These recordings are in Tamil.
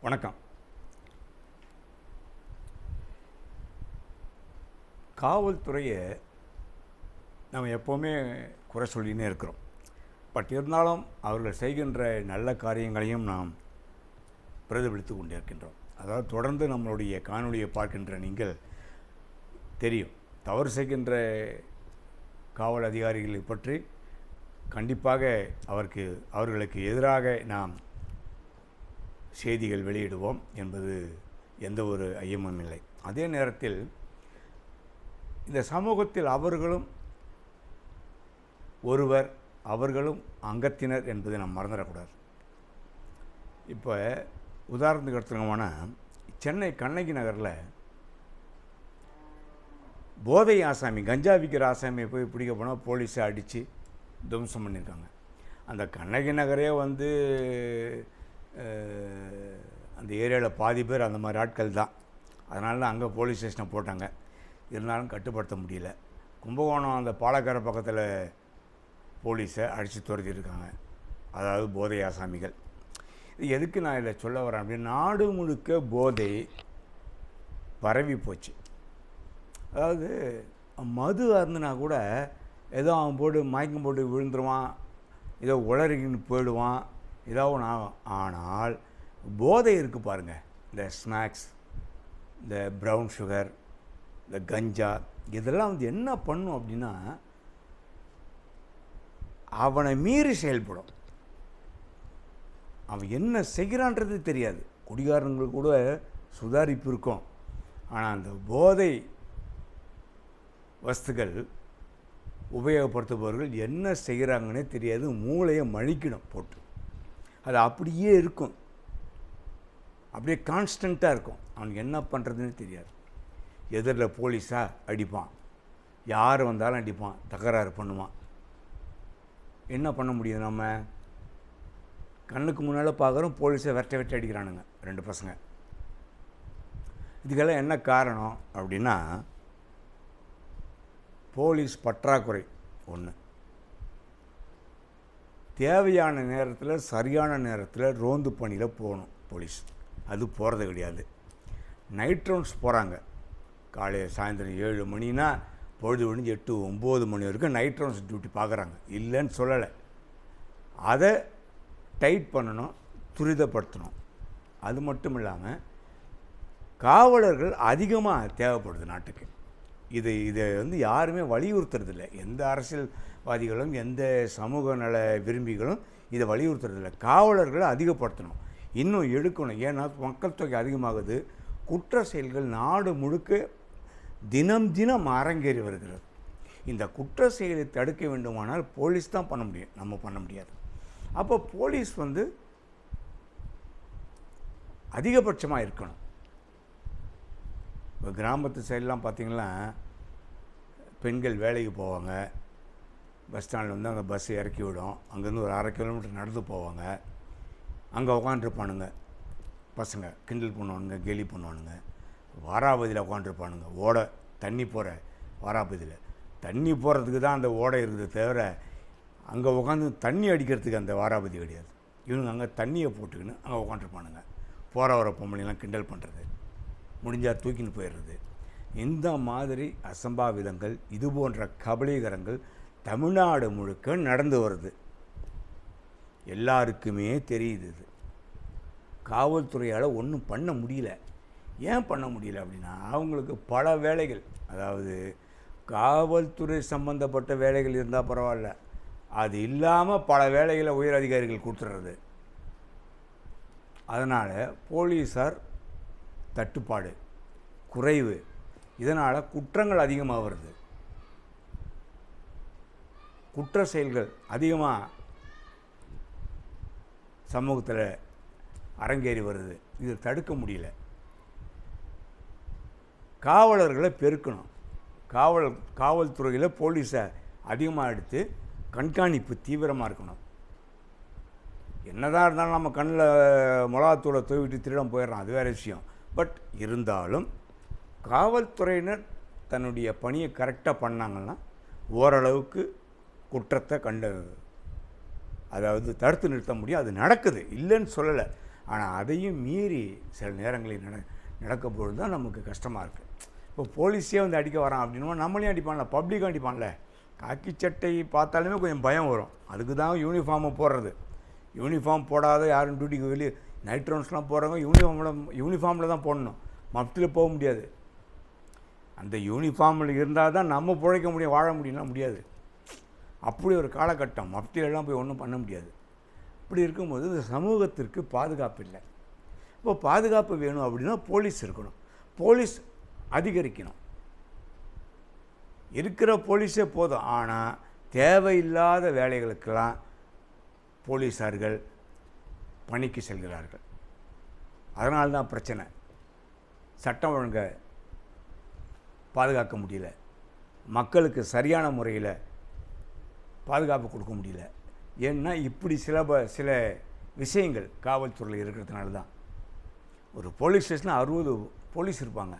வணக்கம். காவல்துறையை நம்ம எப்போவுமே குறை சொல்லினே இருக்கிறோம். பட் இருந்தாலும் அவர்கள் செய்கின்ற நல்ல காரியங்களையும் நாம் பிரதிபலித்து கொண்டே இருக்கின்றோம். அதாவது தொடர்ந்து நம்மளுடைய காணொலியை பார்க்கின்ற நீங்கள் தெரியும், தவறு செய்கின்ற காவல் அதிகாரிகளை பற்றி கண்டிப்பாக அவர்களுக்கு எதிராக நாம் செய்திகள் வெளியிடுவோம் என்பது எந்த ஒரு ஐயமும் இல்லை. அதே நேரத்தில் இந்த சமூகத்தில் அவர்களும் அங்கத்தினர் என்பதை நாம் மறந்துடக்கூடாது. இப்போ உதாரணத்துக்கு எடுத்துக்கோங்கன்னா, சென்னை கண்ணகி நகரில் போதை ஆசாமி, கஞ்சா விற்கிற ஆசாமியை போய் பிடிக்க போனால் போலீஸை அடித்து துவம்சம் பண்ணியிருக்காங்க. அந்த கண்ணகி நகரே அந்த ஏரியாவில் பாதி பேர் அந்த மாதிரி ஆட்கள் தான். அதனால அங்கே போலீஸ் ஸ்டேஷனை போட்டாங்க. இருந்தாலும் கட்டுப்படுத்த முடியல. கும்பகோணம் அந்த பாலக்கார பக்கத்தில் போலீஸை அடித்து துரத்திருக்காங்க, அதாவது போதை ஆசாமிகள். இது எதுக்கு நான் இதில் சொல்ல வரேன் அப்படின்னா, நாடு முழுக்க போதை பரவி போச்சு. அதாவது மது அருந்துனா கூட ஏதோ அவன் போட்டு மயக்கம் போட்டு விழுந்துருவான், ஏதோ உளறிக்கின்னு போயிடுவான், ஏதோ ஒன்று ஆகும். ஆனால் போதை இருக்குது பாருங்கள், இந்த ஸ்நாக்ஸ், இந்த ப்ரௌன் சுகர், இந்த கஞ்சா, இதெல்லாம் என்ன பண்ணும் அப்படின்னா, அவனை மீறி செயல்படும். அவன் என்ன செய்கிறான்றது தெரியாது. குடிகாரங்களுக்கு கூட சுதாரிப்பு இருக்கும். ஆனால் அந்த போதை வஸ்துக்கள் உபயோகப்படுத்துபவர்கள் என்ன செய்கிறாங்கன்னே தெரியாது. மூளையை மழிக்கிடும் போட்டு. அது அப்படியே இருக்கும், அப்படியே கான்ஸ்டண்ட்டாக இருக்கும். அவனுக்கு என்ன பண்ணுறதுன்னு தெரியாது. எதிரில் போலீஸாக அடிப்பான், யார் வந்தாலும் அடிப்பான், தகராறு பண்ணுவான். என்ன பண்ண முடியும்? நம்ம கண்ணுக்கு முன்னால் பார்க்குறோம், போலீஸை வெட்ட அடிக்கிறானுங்க 2 பசங்க. இதுக்கெல்லாம் என்ன காரணம் அப்படின்னா, போலீஸ் பற்றாக்குறை ஒன்று. தேவையான நேரத்தில் சரியான நேரத்தில் ரோந்து பணியில் போகணும் போலீஸ். அது போகிறது கிடையாது. நைட் ரவுண்ட்ஸ் போகிறாங்க. காலையில் சாயந்தரம் 7 மணினா பொழுது விடிஞ்சு 8, 9 மணி வரைக்கும் நைட் ரவுண்ட்ஸ் டியூட்டி பார்க்குறாங்க, இல்லைன்னு சொல்லலை. அதை டைட் பண்ணணும், துரிதப்படுத்தணும். அது மட்டும் இல்லாமல் காவலர்கள் அதிகமாக தேவைப்படுது நாட்டுக்கு. இதை யாருமே வலியுறுத்துறதில்லை. எந்த அரசியல்வாதிகளும் எந்த சமூக நல விரும்பிகளும் இதை வலியுறுத்துறதில்லை. காவலர்களை அதிகப்படுத்தணும், இன்னும் எடுக்கணும். ஏன்னா மக்கள் தொகை அதிகமாகுது. குற்ற செயல்கள் நாடு முழுக்க தினம் தினம் அரங்கேறி வருகிறது. இந்த குற்ற செயலை தடுக்க வேண்டுமானால் போலீஸ் தான் பண்ண முடியும், நம்ம பண்ண முடியாது. அப்போ போலீஸ் அதிகபட்சமாக இருக்கணும். இப்போ கிராமத்து சைடெலாம் பார்த்திங்கன்னா, பெண்கள் வேலைக்கு போவாங்க, பஸ் ஸ்டாண்டில் அங்கே பஸ்ஸை இறக்கி விடும், அங்கேருந்து ஒரு 1/2 கிலோமீட்டர் நடந்து போவாங்க. அங்கே உட்காந்துருப்பானுங்க பசங்க, கிண்டல் பண்ணுவானுங்க, கேலி பண்ணுவானுங்க. வாராபதியில் உட்காந்துருப்பானுங்க, தண்ணி போகிற வாராபதியில். தண்ணி போகிறதுக்கு தான் அந்த ஓடை இருக்குது, தவிர அங்கே உட்காந்து தண்ணி அடிக்கிறதுக்கு அந்த வாராபதி கிடையாது. இவனுங்க அங்கே தண்ணியை போட்டுக்கின்னு அங்கே உட்காந்துருப்பானுங்க. போகிற வர பொம்பளைலாம் கிண்டல் பண்ணுறது, முடிஞ்சால் தூக்கின்னு போயிடுறது. இந்த மாதிரி அசம்பாவிதங்கள், இது போன்ற கபலீகரங்கள் தமிழ்நாடு முழுக்க நடந்து வருது. எல்லாருக்குமே தெரியுது. இது காவல்துறையால் ஒன்றும் பண்ண முடியல. ஏன் பண்ண முடியல அப்படின்னா, அவங்களுக்கு பல வேலைகள், அதாவது காவல்துறை சம்பந்தப்பட்ட வேலைகள் இருந்தால் பரவாயில்ல, அது இல்லாமல் பல வேலைகளை உயர் அதிகாரிகள் கொடுத்துட்றது. அதனால் போலீஸார் தட்டுப்பாடு, குறைவு, இதனால் குற்றங்கள் அதிகமாக வருது. குற்ற செயல்கள் அதிகமாக சமூகத்தில் அரங்கேறி வருது. இது தடுக்க முடியல. காவலர்களை பெருக்கணும். காவல்துறையில் போலீஸை அதிகமாக எடுத்து கண்காணிப்பு தீவிரமாக இருக்கணும். என்னதான் இருந்தாலும் நம்ம கண்ணில் மிளகாத்தூளை தூவிட்டு திருடம் போயிடுறோம், அது வேறு விஷயம். பட் இருந்தாலும் காவல்துறையினர் தன்னுடைய பணியை கரெக்டாக பண்ணாங்கன்னா ஓரளவுக்கு குற்றத்தை அதாவது தடுத்து நிறுத்த முடியும். அது நடக்குது, இல்லைன்னு சொல்லலை. ஆனால் அதையும் மீறி சில நேரங்களில் நடக்கும்பொழுது தான் நமக்கு கஷ்டமாக இருக்குது. இப்போ போலீஸே வந்து அடிக்க வரான் அப்படின்னா நம்மளையும் அடிப்பான்ல, பப்ளிக்கும் அடிப்பான்ல. காக்கி சட்டை பார்த்தாலுமே கொஞ்சம் பயம் வரும். அதுக்கு தான் யூனிஃபார்மை போடுறது. யூனிஃபார்ம் போடாத யாரும் டியூட்டிக்கு வெளியே நைட் ரவுண்ட்ஸ்லாம் போகிறவங்க யூனிஃபார்மில் தான் போடணும். மஃப்டியில் போக முடியாது. அந்த யூனிஃபார்மில் இருந்தால் தான் நம்ம பிழைக்க முடியும், வாழ முடியும்னா முடியாது. அப்படி ஒரு காலகட்டம். மஃப்டிலெல்லாம் போய் ஒன்றும் பண்ண முடியாது. இப்படி இருக்கும்போது இந்த சமூகத்திற்கு பாதுகாப்பு இல்லை. இப்போ பாதுகாப்பு வேணும் அப்படின்னா போலீஸ் இருக்கணும், போலீஸ் அதிகரிக்கணும். இருக்கிற போலீஸே போதும். ஆனால் தேவையில்லாத வேலைகளுக்கெல்லாம் போலீஸார்கள் பணிக்கு செல்கிறார்கள். அதனால்தான் பிரச்சனை. சட்டம் ஒழுங்கை பாதுகாக்க முடியல, மக்களுக்கு சரியான முறையில் பாதுகாப்பு கொடுக்க முடியல. ஏன்னா இப்படி சில விஷயங்கள் காவல்துறையில் இருக்கிறதுனால தான். ஒரு போலீஸ் ஸ்டேஷனில் 60 போலீஸ் இருப்பாங்க,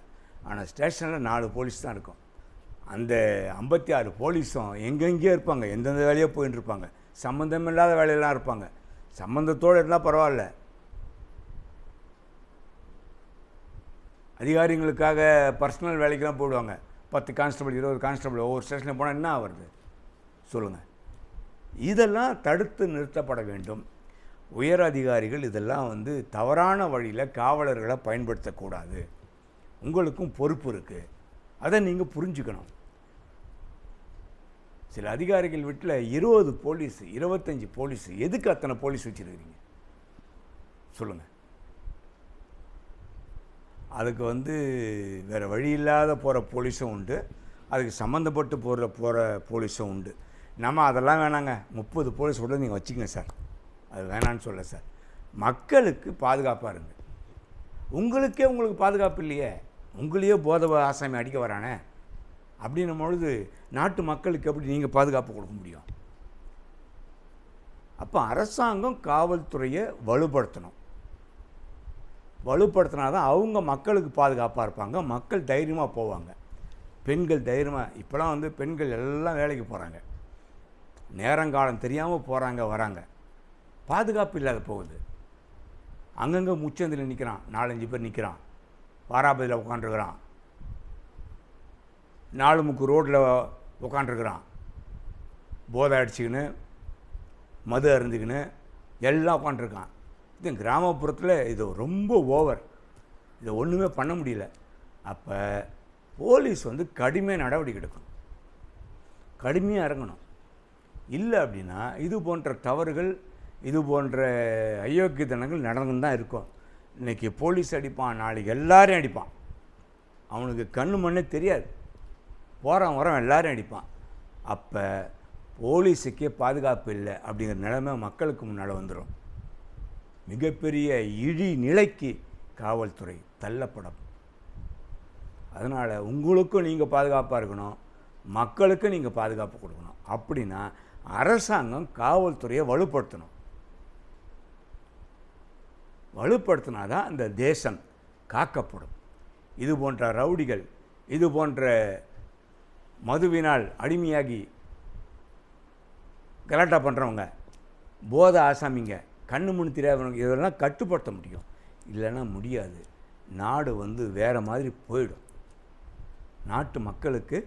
ஆனால் ஸ்டேஷனில் 4 போலீஸ் தான் இருக்கும். அந்த 56 போலீஸும் எங்கெங்கேயோ இருப்பாங்க, எந்தெந்த வேலையோ போயின்னு இருப்பாங்க. சம்மந்தமில்லாத வேலையெல்லாம் இருப்பாங்க. சம்மந்தத்தோடு இருந்தால் பரவாயில்ல. அதிகாரிகளுக்காக பர்சனல் வேலைக்கெல்லாம் போயிடுவாங்க. 10 கான்ஸ்டபிள் 20 கான்ஸ்டபிள் ஒவ்வொரு ஸ்டேஷனில் போனால் என்ன ஆகுறது சொல்லுங்கள். இதெல்லாம் தடுத்து நிறுத்தப்பட வேண்டும். உயர் அதிகாரிகள் இதெல்லாம் வந்து தவறான வழியில் காவலர்களை பயன்படுத்தக்கூடாது. உங்களுக்கும் பொறுப்பு இருக்குது, அதை நீங்கள் புரிஞ்சுக்கணும். சில அதிகாரிகள் வீட்டில் 20 போலீஸ் 25 போலீஸ், எதுக்கு அத்தனை போலீஸ் வச்சுருக்கிறீங்க சொல்லுங்கள். அதுக்கு வந்து வேறு வழி இல்லாத போகிற போலீஸும் உண்டு, அதுக்கு சம்மந்தப்பட்டு போகிற போலீஸும் உண்டு. நம்ம அதெல்லாம் வேணாங்க, 30 போலீஸ் கூட நீங்கள் வச்சுக்கங்க சார், அது வேணான்னு சொல்ல சார். மக்களுக்கு பாதுகாப்பாக இருங்க. உங்களுக்கு பாதுகாப்பு இல்லையே, உங்களையே போதை ஆசாமி அடிக்க வரானே அப்படின்னும் பொழுது நாட்டு மக்களுக்கு எப்படி நீங்கள் பாதுகாப்பு கொடுக்க முடியும்? அப்போ அரசாங்கம் காவல்துறையை வலுப்படுத்தினா தான் அவங்க மக்களுக்கு பாதுகாப்பாக இருப்பாங்க, மக்கள் தைரியமாக போவாங்க. பெண்கள் தைரியமாக, இப்போலாம் வந்து பெண்கள் எல்லாம் வேலைக்கு போகிறாங்க, நேரங்காலம் தெரியாமல் போகிறாங்க வராங்க, பாதுகாப்பு இல்லாத போகுது. அங்கங்கே முச்சந்தில் நிற்கிறான், 4-5 பேர் நிற்கிறான், வாராபதியில் உட்காண்ட்ருக்கிறான், 4 முக்கு ரோட்டில் உட்காண்ட்ருக்கிறான், போதை அடிச்சுக்கின்னு மது அருந்துக்கின்னு எல்லாம் உட்காண்ட்ருக்கான். இது கிராமப்புறத்தில் இது ரொம்ப ஓவர், இதை ஒன்றுமே பண்ண முடியல. அப்போ போலீஸ் வந்து கடுமையாக நடவடிக்கை எடுக்கணும், கடுமையாக இறங்கணும். இல்லை அப்படின்னா இது போன்ற தவறுகள், இது போன்ற அயோக்கியத்தனங்கள் நடந்து தான் இருக்கும். இன்றைக்கி போலீஸ் அடிப்பான், நாளைக்கு எல்லாரையும் அடிப்பான். அவனுக்கு கண்ணு மண்ணே தெரியாது, போகிறான் வரான் எல்லாரையும் அடிப்பான். அப்போ போலீஸுக்கே பாதுகாப்பு இல்லை அப்படிங்கிற நிலைமை மக்களுக்கு முன்னால் வந்துடும். மிகப்பெரிய இழி நிலைக்கு காவல்துறை தள்ளப்படும். அதனால் உங்களுக்கும் நீங்கள் பாதுகாப்பாக இருக்கணும், மக்களுக்கும் நீங்கள் பாதுகாப்பு கொடுக்கணும். அப்படின்னா அரசாங்கம் காவல்துறையை வலுப்படுத்தினா தான் இந்த தேசம் காக்கப்படும். இது போன்ற ரவுடிகள், இது போன்ற மதுவினால் அடிமையாகி கலாட்டா பண்ணுறவங்க, போதை ஆசாமிங்க, கண்ணு முன்னு தெரியாதவங்க, இதெல்லாம் கட்டுப்படுத்த முடியும். இல்லைன்னா முடியாது. நாடு வந்து வேறு மாதிரி போயிடும், நாட்டு மக்களுக்கு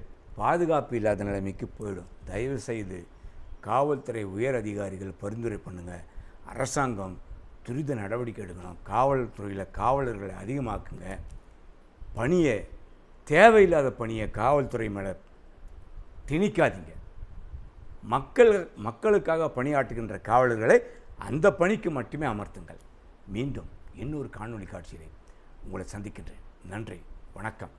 பாதுகாப்பு இல்லாத நிலைமைக்கு போயிடும். தயவுசெய்து காவல்துறை உயர் அதிகாரிகள் பரிந்துரை பண்ணுங்கள், அரசாங்கம் துரித நடவடிக்கை எடுக்கணும். காவல்துறையில் காவலர்களை அதிகமாக்குங்க. பணியை, தேவையில்லாத பணியை காவல்துறை மேலே திணிக்காதீங்க. மக்களுக்காக பணியாற்றுகின்ற காவலர்களை அந்த பணிக்கு மட்டுமே அமர்த்துங்கள். மீண்டும் இன்னொரு காணொளி காட்சியை உங்களை சந்திக்கின்றேன். நன்றி, வணக்கம்.